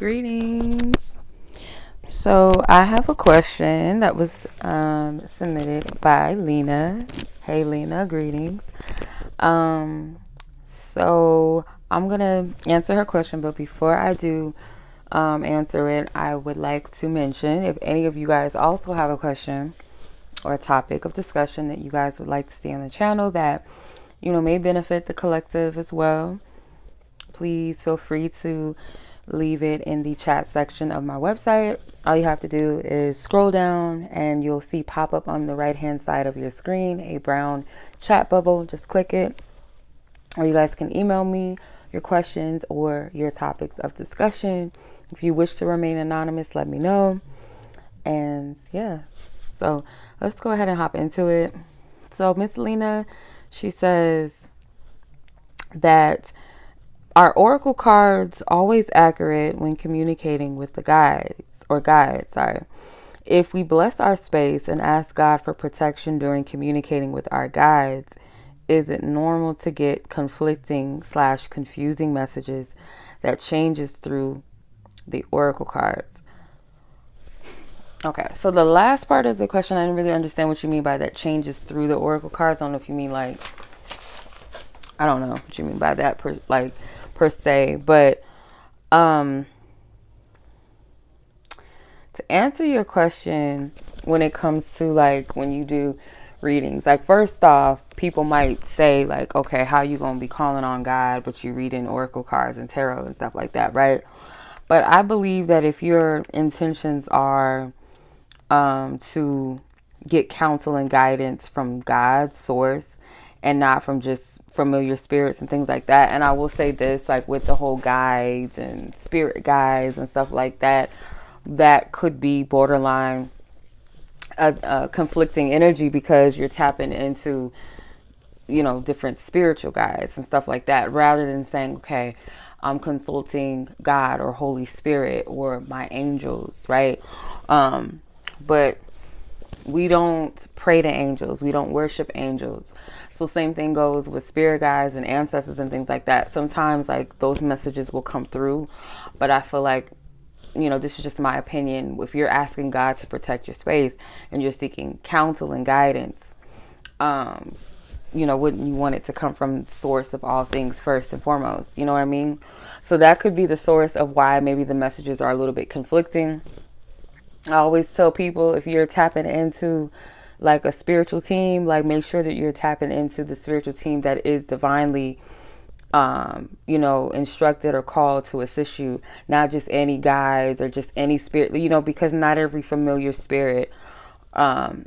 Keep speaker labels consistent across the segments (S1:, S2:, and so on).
S1: Greetings. So I have a question that was submitted by Lena. Hey Lena, greetings. Um, so I'm gonna answer her question, but before I do answer it, I would like to mention if any of you guys also have a question or a topic of discussion that you guys would like to see on the channel that may benefit the collective as well, please feel free to leave it in the chat section of my website. All you have to do is scroll down and you'll see pop up on the right hand side of your screen a brown chat bubble. Just click it, or you guys can email me your questions or your topics of discussion. If you wish to remain anonymous, let me know. And yeah, so let's go ahead and hop into it. So Miss Lena, she says that are oracle cards always accurate when communicating with the guides? If we bless our space and ask God for protection during communicating with our guides, is it normal to get conflicting/confusing messages that changes through the oracle cards? Okay, so the last part of the question, I didn't really understand what you mean by that, changes through the oracle cards. I don't know if you mean like, I don't know what you mean by that per se, but to answer your question, when it comes to like when you do readings, like first off, people might say like, okay, how you gonna be calling on God but you reading oracle cards and tarot and stuff like that, right? But I believe that if your intentions are to get counsel and guidance from God's source and not from just familiar spirits and things like that. And I will say this, like with the whole guides and spirit guides and stuff like that, that could be borderline a conflicting energy because you're tapping into, different spiritual guides and stuff like that, rather than saying, okay, I'm consulting God or Holy Spirit or my angels, right? But we don't pray to angels. We don't worship angels. So same thing goes with spirit guides and ancestors and things like that. Sometimes like those messages will come through, but I feel like, this is just my opinion. If you're asking God to protect your space and you're seeking counsel and guidance, wouldn't you want it to come from source of all things first and foremost? You know what I mean? So that could be the source of why maybe the messages are a little bit conflicting. I always tell people, if you're tapping into like a spiritual team, like make sure that you're tapping into the spiritual team that is divinely, instructed or called to assist you, not just any guides or just any spirit, because not every familiar spirit, not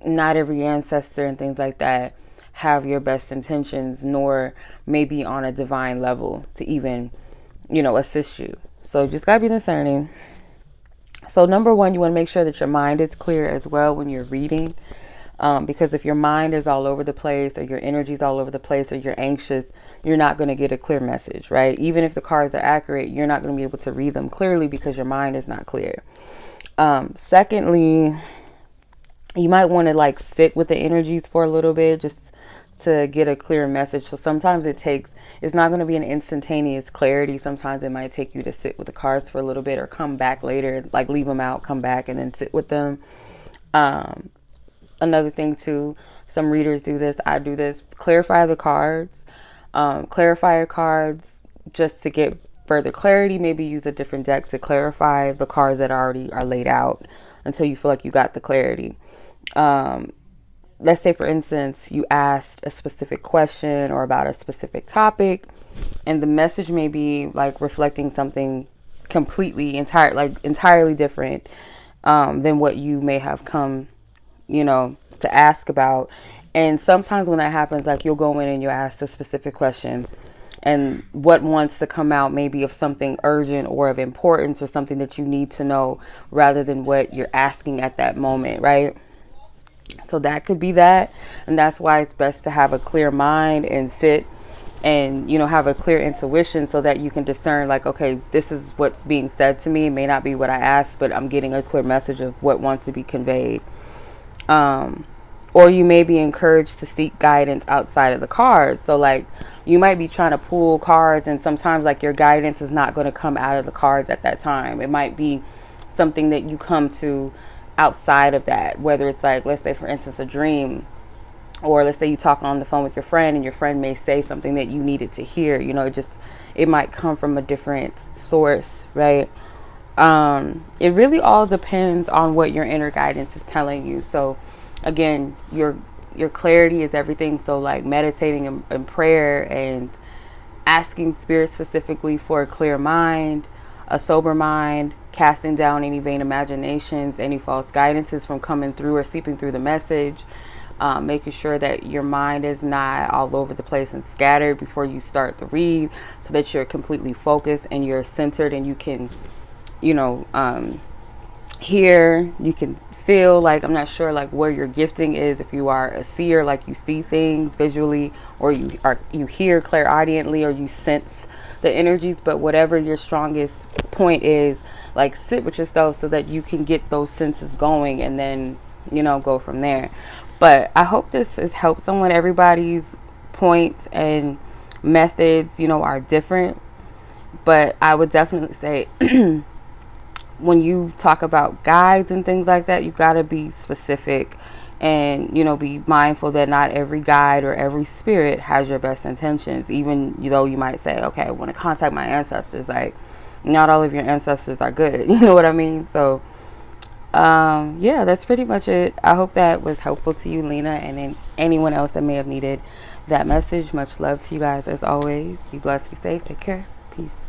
S1: every ancestor and things like that have your best intentions, nor maybe on a divine level to even, assist you. So just gotta be discerning. So number one, you want to make sure that your mind is clear as well when you're reading. Because if your mind is all over the place or your energy is all over the place or you're anxious, you're not going to get a clear message, right? Even if the cards are accurate, you're not going to be able to read them clearly because your mind is not clear. Secondly, you might want to like sit with the energies for a little bit just to get a clear message. So sometimes it's not going to be an instantaneous clarity. Sometimes it might take you to sit with the cards for a little bit or come back later, like leave them out, come back and then sit with them. Another thing too, some readers do this, I do this, clarify the cards, clarify your cards just to get further clarity. Maybe use a different deck to clarify the cards that already are laid out until you feel like you got the clarity. Let's say, for instance, you asked a specific question or about a specific topic, and the message may be like reflecting something entirely different than what you may have come, to ask about. And sometimes when that happens, like you'll go in and you ask a specific question, and what wants to come out maybe of something urgent or of importance or something that you need to know rather than what you're asking at that moment, right? So that could be that. And that's why it's best to have a clear mind and sit and, have a clear intuition so that you can discern like, okay, this is what's being said to me. It may not be what I asked, but I'm getting a clear message of what wants to be conveyed. or you may be encouraged to seek guidance outside of the cards. So like you might be trying to pull cards, and sometimes like your guidance is not going to come out of the cards at that time. It might be something that you come to outside of that, whether it's like, let's say for instance, a dream, or let's say you talk on the phone with your friend and your friend may say something that you needed to hear. You know, it might come from a different source, right? It really all depends on what your inner guidance is telling you. So again, your clarity is everything. So like meditating in prayer and asking spirit specifically for a clear mind, a sober mind, casting down any vain imaginations, any false guidances from coming through or seeping through the message, making sure that your mind is not all over the place and scattered before you start the read, so that you're completely focused and you're centered, and you can, you know, hear, you can feel. Like, I'm not sure like where your gifting is, if you are a seer, like you see things visually, or you hear clairaudiently, or you sense the energies. But whatever your strongest point is, like sit with yourself so that you can get those senses going, and then, you know, go from there. But I hope this has helped someone. Everybody's points and methods, you know, are different, but I would definitely say when you talk about guides and things like that, you got to be specific, and, you know, be mindful that not every guide or every spirit has your best intentions. Even though you might say, okay, I want to contact my ancestors, like not all of your ancestors are good. You know what I mean? So yeah, that's pretty much it. I hope that was helpful to you, Lena, and then anyone else that may have needed that message. Much love to you guys as always. Be blessed, be safe, take care, peace.